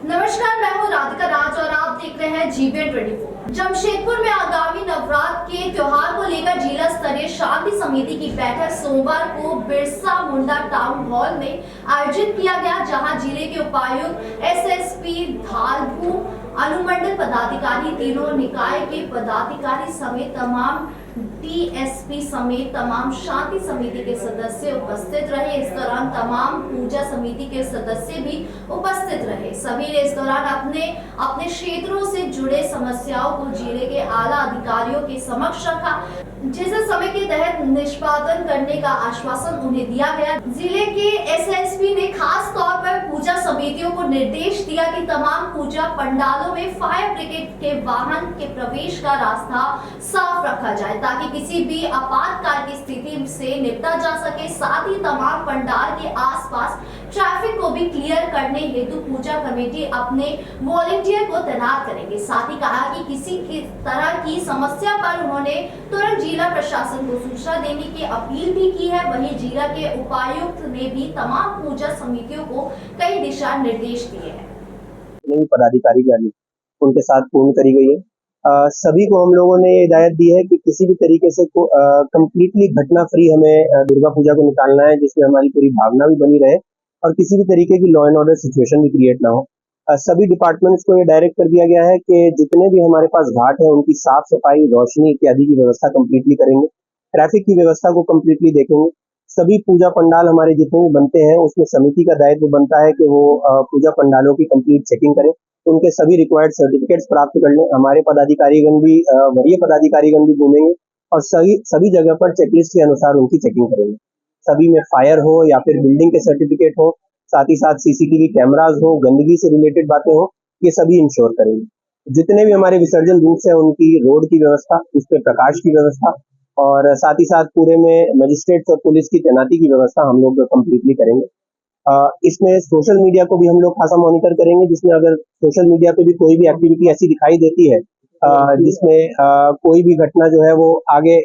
नमस्कार, मैं हूँ राधिका राज और आप देख रहे हैं जीबीएन 24। जमशेदपुर में आगामी नवरात्र के त्योहार को लेकर जिला स्तरीय शांति समिति की बैठक सोमवार को बिरसा मुंडा टाउन हॉल में आयोजित किया गया, जहां जिले के उपायुक्त, एसएसपी, धालभू अनुमंडल पदाधिकारी, तीनों निकाय के पदाधिकारी समेत तमाम डीएसपी समेत तमाम शांति समिति के सदस्य उपस्थित रहे। इस दौरान तमाम पूजा समिति के सदस्य भी उपस्थित रहे। सभी ने इस दौरान अपने अपने क्षेत्रों से जुड़े समस्याओं को जिले के आला अधिकारियों के समक्ष रखा, जिसे समय के तहत निष्पादन करने का आश्वासन उन्हें दिया गया। जिले के एसएसपी ने खास तौर पर पूजा समितियों को निर्देश दिया कि तमाम पूजा पंडालों में फायर ब्रिगेड के वाहन के प्रवेश का रास्ता साफ रखा जाए, ताकि किसी भी आपातकाल की स्थिति से निपटा जा सके। साथ ही तमाम पंडाल के आसपास ट्रैफिक को भी क्लियर करने हेतु पूजा कमेटी अपने वॉलंटियर को तैनात करेंगे। साथ ही कहा कि किसी की तरह की समस्या पर उन्होंने तुरंत जिला प्रशासन को सूचना देने की अपील भी की है। वहीं जिला के उपायुक्त ने भी तमाम पूजा समितियों को कई दिशा निर्देश दिए हैं। पदाधिकारी उनके साथ पूर्ण करी गई है। सभी को हम लोगों ने हिदायत दी है कि किसी भी तरीके से कंप्लीटली घटना फ्री हमें दुर्गा पूजा को निकालना है, जिसमें हमारी पूरी भावना भी बनी रहे और किसी भी तरीके की लॉ एंड ऑर्डर सिचुएशन भी क्रिएट ना हो। सभी डिपार्टमेंट्स को ये डायरेक्ट कर दिया गया है कि जितने भी हमारे पास घाट है उनकी साफ सफाई, रोशनी इत्यादि की व्यवस्था कंप्लीटली करेंगे। ट्रैफिक की व्यवस्था को कंप्लीटली देखेंगे। सभी पूजा पंडाल हमारे जितने भी बनते हैं उसमें समिति का दायित्व बनता है कि वो पूजा पंडालों की कंप्लीट चेकिंग करें, उनके सभी रिक्वायर्ड सर्टिफिकेट्स प्राप्त कर लें। हमारे पदाधिकारीगण भी वरीय पदाधिकारीगण भी घूमेंगे और सभी जगह पर चेकलिस्ट के अनुसार उनकी चेकिंग करेंगे। सभी में फायर हो या फिर बिल्डिंग के सर्टिफिकेट हो, साथ ही साथ सीसीटीवी कैमराज हो, गंदगी से रिलेटेड बातें हो, ये सभी इंश्योर करेंगे। जितने भी हमारे विसर्जन रूट्स हैं उनकी रोड की व्यवस्था, उस पर प्रकाश की व्यवस्था और साथ ही साथ पूरे में मजिस्ट्रेट्स और पुलिस की तैनाती की व्यवस्था हम लोग कंप्लीटली करेंगे। इसमें सोशल मीडिया को भी हम लोग खासा मॉनिटर करेंगे, जिसमें अगर सोशल मीडिया पे भी कोई भी एक्टिविटी ऐसी दिखाई देती है जिसमें कोई भी घटना जो है वो आगे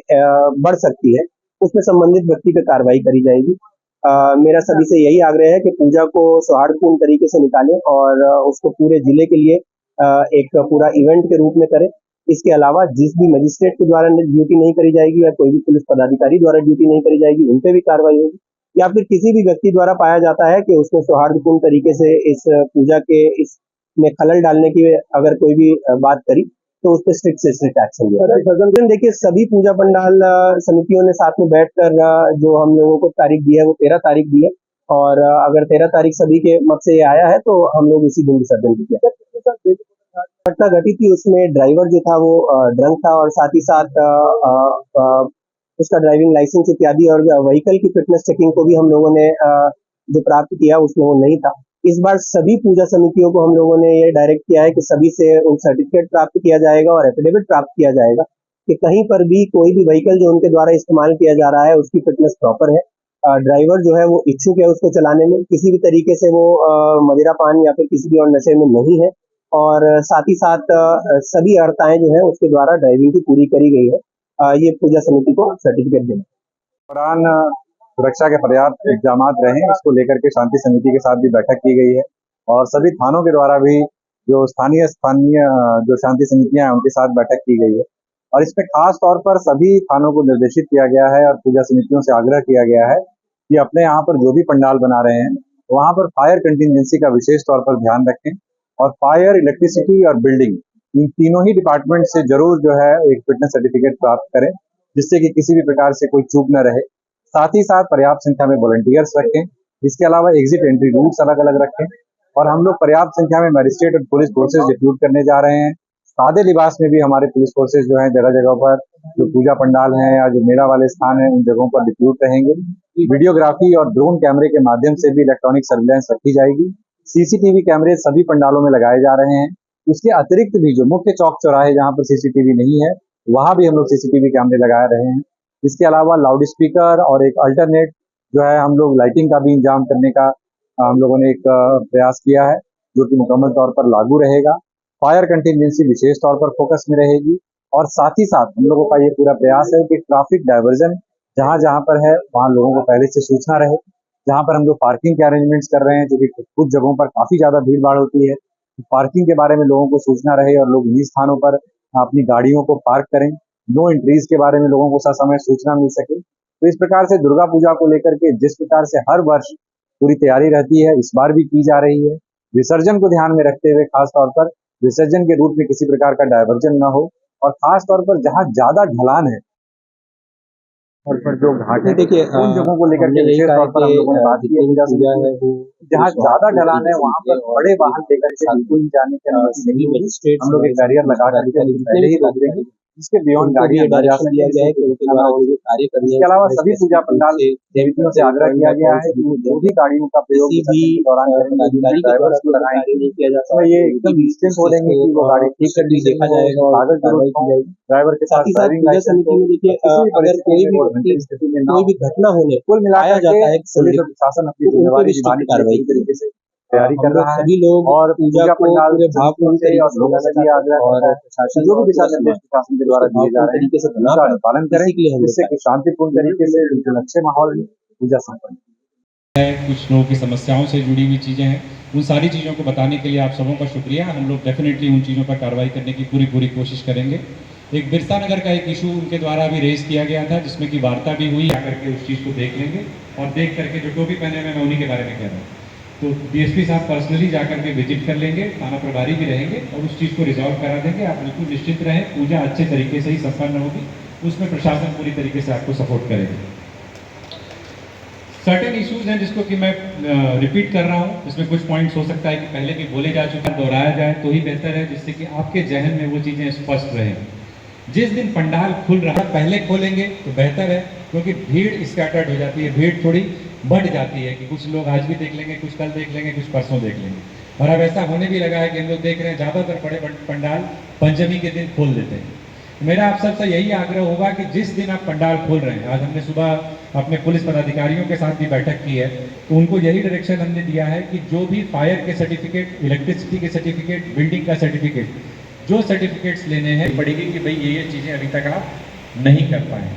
बढ़ सकती है, उसमें संबंधित व्यक्ति पे कार्रवाई करी जाएगी। मेरा सभी से यही आग्रह है कि पूजा को सौहार्दपूर्ण तरीके से निकालें और उसको पूरे जिले के लिए एक पूरा इवेंट के रूप में करें। इसके अलावा जिस भी मजिस्ट्रेट के द्वारा ड्यूटी नहीं करी जाएगी या कोई भी पुलिस पदाधिकारी द्वारा ड्यूटी नहीं करी जाएगी, उन पे भी कार्रवाई होगी। या फिर किसी भी व्यक्ति द्वारा पाया जाता है कि उसने सौहार्दपूर्ण तरीके से इस पूजा के इसमें खलल डालने की अगर कोई भी बात करी तो उस पर स्ट्रिक्ट से स्ट्रिक्ट एक्शन लिया। देखिए, सभी पूजा पंडाल समितियों ने साथ में बैठकर जो हम लोगों को तारीख दी है वो 13 तारीख दी है और अगर 13 तारीख सभी के मत से ये आया है तो हम लोग इसी दिन विसर्जन किया। घटना घटी थी उसमें ड्राइवर जो था वो ड्रंक था और साथ ही साथ उसका ड्राइविंग लाइसेंस इत्यादि और व्हीकल की फिटनेस चेकिंग को भी हम लोगों ने जो प्राप्त किया उसमें वो नहीं था। इस बार सभी पूजा समितियों को हम लोगों ने ये डायरेक्ट किया है कि सभी से उन सर्टिफिकेट प्राप्त किया जाएगा और एफिडेविट प्राप्त किया जाएगा कि कहीं पर भी कोई भी व्हीकल जो उनके द्वारा इस्तेमाल किया जा रहा है उसकी फिटनेस प्रॉपर है, ड्राइवर जो है वो इच्छुक है उसको चलाने में, किसी भी तरीके से वो मदिरा पान या फिर किसी भी और नशे में नहीं है और साथ ही साथ सभी अर्हताएं जो है उसके द्वारा ड्राइविंग की पूरी करी गई है। ये पूजा समिति को सर्टिफिकेट देना। दौरान सुरक्षा के पर्याप्त इंतजाम रहे, इसको लेकर के शांति समिति के साथ भी बैठक की गई है और सभी थानों के द्वारा भी जो स्थानीय जो शांति समितियां हैं उनके साथ बैठक की गई है और इसमें खास तौर पर सभी थानों को निर्देशित किया गया है और पूजा समितियों से आग्रह किया गया है कि अपने यहाँ पर जो भी पंडाल बना रहे हैं वहाँ पर फायर कंटिजेंसी का विशेष तौर पर ध्यान रखें और फायर, इलेक्ट्रिसिटी और बिल्डिंग, इन तीनों ही डिपार्टमेंट से जरूर जो है एक फिटनेस सर्टिफिकेट प्राप्त करें, जिससे कि किसी भी प्रकार से कोई चूक न रहे। साथ ही साथ पर्याप्त संख्या में वॉलंटियर्स रखें। इसके अलावा एग्जिट एंट्री रूट्स अलग अलग रखें और हम लोग पर्याप्त संख्या में मैजिस्ट्रेट और पुलिस फोर्सेज डिप्यूट करने जा रहे हैं। सादे लिबास में भी हमारे पुलिस फोर्सेज जो है जगह जगह पर जो पूजा पंडाल हैं या जो मेला वाले स्थान हैं उन जगहों पर डिप्यूट रहेंगे। वीडियोग्राफी और ड्रोन कैमरे के माध्यम से भी इलेक्ट्रॉनिक सर्विलांस रखी जाएगी। सीसीटीवी कैमरे सभी पंडालों में लगाए जा रहे हैं। उसके अतिरिक्त भी जो मुख्य चौक चौराहे जहाँ पर सीसीटीवी नहीं है वहां भी हम लोग सीसीटीवी कैमरे लगा रहे हैं। इसके अलावा लाउड स्पीकर और एक अल्टरनेट जो है हम लोग लाइटिंग का भी इंतजाम करने का हम लोगों ने एक प्रयास किया है जो कि मुकम्मल तौर पर लागू रहेगा। फायर कंटिजेंसी विशेष तौर पर फोकस में रहेगी और साथ ही साथ हम लोगों का ये पूरा प्रयास है कि ट्रैफिक डायवर्जन जहाँ जहाँ पर है वहाँ लोगों को पहले से सूचना रहे। जहाँ पर हम लोग पार्किंग के अरेंजमेंट्स कर रहे हैं जो कि कुछ जगहों पर काफी ज्यादा भीड़ भाड़ होती है पार्किंग के बारे में लोगों को सूचना रहे और लोग इन्हीं स्थानों पर अपनी गाड़ियों को पार्क करें। नो एंट्रीज के बारे में लोगों को ससमय सूचना मिल सके। तो इस प्रकार से दुर्गा पूजा को लेकर के जिस प्रकार से हर वर्ष पूरी तैयारी रहती है, इस बार भी की जा रही है। विसर्जन को ध्यान में रखते हुए खास तौर पर विसर्जन के रूट में किसी प्रकार का डायवर्जन न हो, और खास तौर पर जहां ज्यादा ढलान है और पर जो घाट है, देखिए उन जगहों को लेकर के विशेष तौर पर हम लोगों ने बात की है। जहाँ ज्यादा ढलान है वहां पर बड़े वाहन लेकर के बिल्कुल ही जाने की अनुमति नहीं होगी। हम लोग एक बैरियर लगा करके पहले ही रोक देंगे, इसके बियॉन्ड गाड़ी अंदर जा सकती है। इसके अलावा सभी पूजा पंडाल समितियों से आग्रह किया गया है कि जो भी गाड़ियों का प्रयोग विसर्जन के दौरान करेंगे, जिनके ड्राइवर्स को लगाएंगे, तो ये एकदम निश्चिंत हो लेंगे कि वो गाड़ी ठीक कर देखा जाएगा, कागज जरूरत हो, ड्राइवर के साथ ड्राइविंग लाइसेंस हो। देखिए अगर कोई भी घटना होने कुल मिलाकर जाता है पुलिस और प्रशासन अपनी जिम्मेदारी निभाने कार्रवाई तरीके से तैयारी कर रहा है। सभी लोग और पूजा पंडाल पूरे भावपूर्ण से और लोगों से भी आग्रह करता है कि जो भी दिशा निर्देश प्रशासन के द्वारा दिए जा रहे हैं उसका पालन करें, जिससे कि शांतिपूर्ण तरीके से बिल्कुल अच्छे माहौल में पूजा संपन्न है। कुछ लोगों की समस्याओं से जुड़ी हुई चीज़ें हैं, उन सारी चीज़ों को बताने के लिए आप सबों का शुक्रिया। हम लोग डेफिनेटली उन चीज़ों पर कार्रवाई करने की पूरी कोशिश करेंगे। एक बिरसा नगर का एक इशू उनके द्वारा भी रेज किया गया था, जिसमें कि वार्ता भी हुई। आकर के उस चीज़ को देख लेंगे और देख करके जो टोपी पहने हुए मैं उन्हीं के बारे में कह रहा हूँ, तो डीएसपी साहब पर्सनली जाकर के विजिट कर लेंगे, थाना प्रभारी भी रहेंगे और उस चीज़ को रिजॉल्व करा देंगे। आप बिल्कुल निश्चित रहें, पूजा अच्छे तरीके से ही संपन्न होगी, उसमें प्रशासन पूरी तरीके से आपको सपोर्ट करेगा। सर्टेन इश्यूज हैं जिसको कि मैं रिपीट कर रहा हूँ, इसमें कुछ पॉइंट्स हो सकता है कि पहले भी बोले जा चुके हैं, दोहराया जाए तो ही बेहतर है, जिससे कि आपके जहन में वो चीज़ें स्पष्ट रहें। जिस दिन पंडाल खुल रहा है पहले खोलेंगे तो बेहतर है, क्योंकि भीड़ स्कैटर्ड हो जाती है, भीड़ थोड़ी बढ़ जाती है कि कुछ लोग आज भी देख लेंगे, कुछ कल देख लेंगे, कुछ परसों देख लेंगे। और अब ऐसा होने भी लगा है कि हम लोग देख रहे हैं ज़्यादातर बड़े पंडाल पंचमी के दिन खोल देते हैं। मेरा आप सबसे यही आग्रह होगा कि जिस दिन आप पंडाल खोल रहे हैं, आज हमने सुबह अपने पुलिस पदाधिकारियों के साथ भी बैठक की है, तो उनको यही डायरेक्शन हमने दिया है कि जो भी फायर के सर्टिफिकेट, इलेक्ट्रिसिटी के सर्टिफिकेट, बिल्डिंग का सर्टिफिकेट, जो सर्टिफिकेट्स लेने हैं पड़ेगी कि भाई ये चीज़ें अभी तक आप नहीं कर पाए।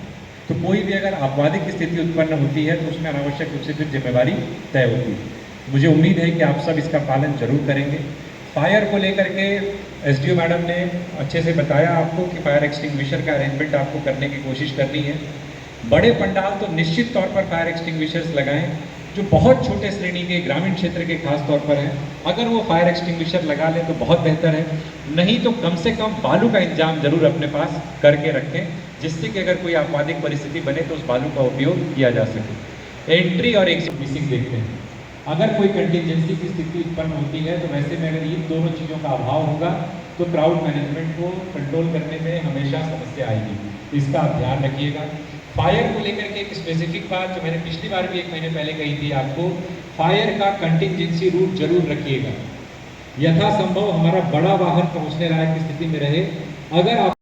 तो कोई भी अगर आपवादिक स्थिति उत्पन्न होती है तो उसमें अनावश्यक रूप से फिर जिम्मेवारी तय होती है। मुझे उम्मीद है कि आप सब इसका पालन जरूर करेंगे। फायर को लेकर के एसडीओ मैडम ने अच्छे से बताया आपको कि फायर एक्सटिंग्विशर का अरेंजमेंट आपको करने की कोशिश करनी है। बड़े पंडाल तो निश्चित तौर पर फायर एक्सटिंग्विशर्स लगाएं, जो बहुत छोटे श्रेणी के ग्रामीण क्षेत्र के खास तौर पर हैं, अगर वो फायर एक्सटिंग्विशर लगा लें तो बहुत बेहतर है। नहीं तो कम से कम बालू का इंतजाम जरूर अपने पास करके रखें, जिससे कि अगर कोई आपवादिक परिस्थिति बने तो उस बालू का उपयोग किया जा सके। एंट्री और एग्जिट मिसिंग देखते हैं, अगर कोई कंटिजेंसी की स्थिति उत्पन्न होती है तो वैसे में अगर इन दोनों चीज़ों का अभाव होगा तो क्राउड मैनेजमेंट को कंट्रोल करने में हमेशा समस्या आएगी, इसका आप ध्यान रखिएगा। फायर को लेकर के एक स्पेसिफिक बात जो मैंने पिछली बार भी 1 महीने पहले कही थी आपको, फायर का कंटिजेंसी रूट जरूर रखिएगा। यथासंभव हमारा बड़ा वाहन पहुंचने लायक की स्थिति में रहे। अगर आप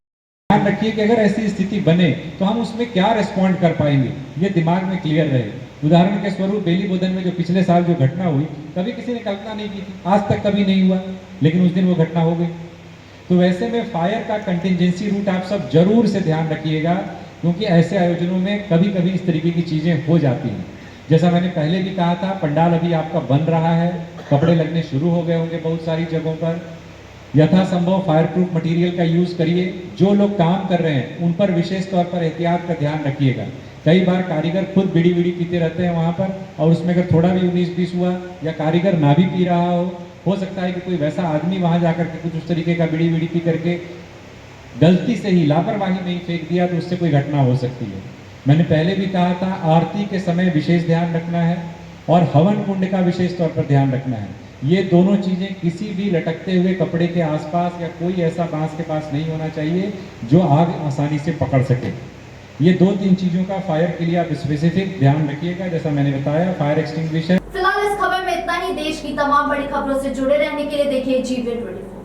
ध्यान रखिए कि अगर ऐसी स्थिति बने तो हम उसमें क्या रिस्पॉन्ड कर पाएंगे, ये दिमाग में क्लियर रहे। उदाहरण के स्वरूप बेली बोधन में जो पिछले साल जो घटना हुई, कभी किसी ने कल्पना नहीं की थी, आज तक कभी नहीं हुआ, लेकिन उस दिन वो घटना हो गई। तो वैसे में फायर का कंटिजेंसी रूट आप सब जरूर से ध्यान रखिएगा, क्योंकि ऐसे आयोजनों में कभी कभी इस तरीके की चीज़ें हो जाती हैं। जैसा मैंने पहले भी कहा था, पंडाल अभी आपका बन रहा है, कपड़े लगने शुरू हो गए होंगे बहुत सारी जगहों पर। यथासंभव फायर प्रूफ मटीरियल का यूज़ करिए। जो लोग काम कर रहे हैं उन पर विशेष तौर पर एहतियात का ध्यान रखिएगा। कई बार कारीगर खुद बीड़ी पीते रहते हैं वहाँ पर, और उसमें अगर थोड़ा भी 19-20 हुआ या कारीगर ना भी पी रहा हो सकता है कि कोई वैसा आदमी वहाँ जाकर के कुछ उस तरीके का बीड़ी पी करके गलती से ही लापरवाही में ही फेंक दिया, तो उससे कोई घटना हो सकती है। मैंने पहले भी कहा था, आरती के समय विशेष ध्यान रखना है और हवन कुंड का विशेष तौर पर ध्यान रखना है। ये दोनों चीज़ें किसी भी लटकते हुए कपड़े के आसपास या कोई ऐसा बांस के पास नहीं होना चाहिए जो आग आसानी से पकड़ सके। ये 2-3 चीज़ों का फायर के लिए आप स्पेसिफिक ध्यान रखिएगा, जैसा मैंने बताया। Fire extinguisher. फिलहाल इस खबर में इतना ही। देश की तमाम बड़ी खबरों से जुड़े रहने के लिए देखिए GBN24।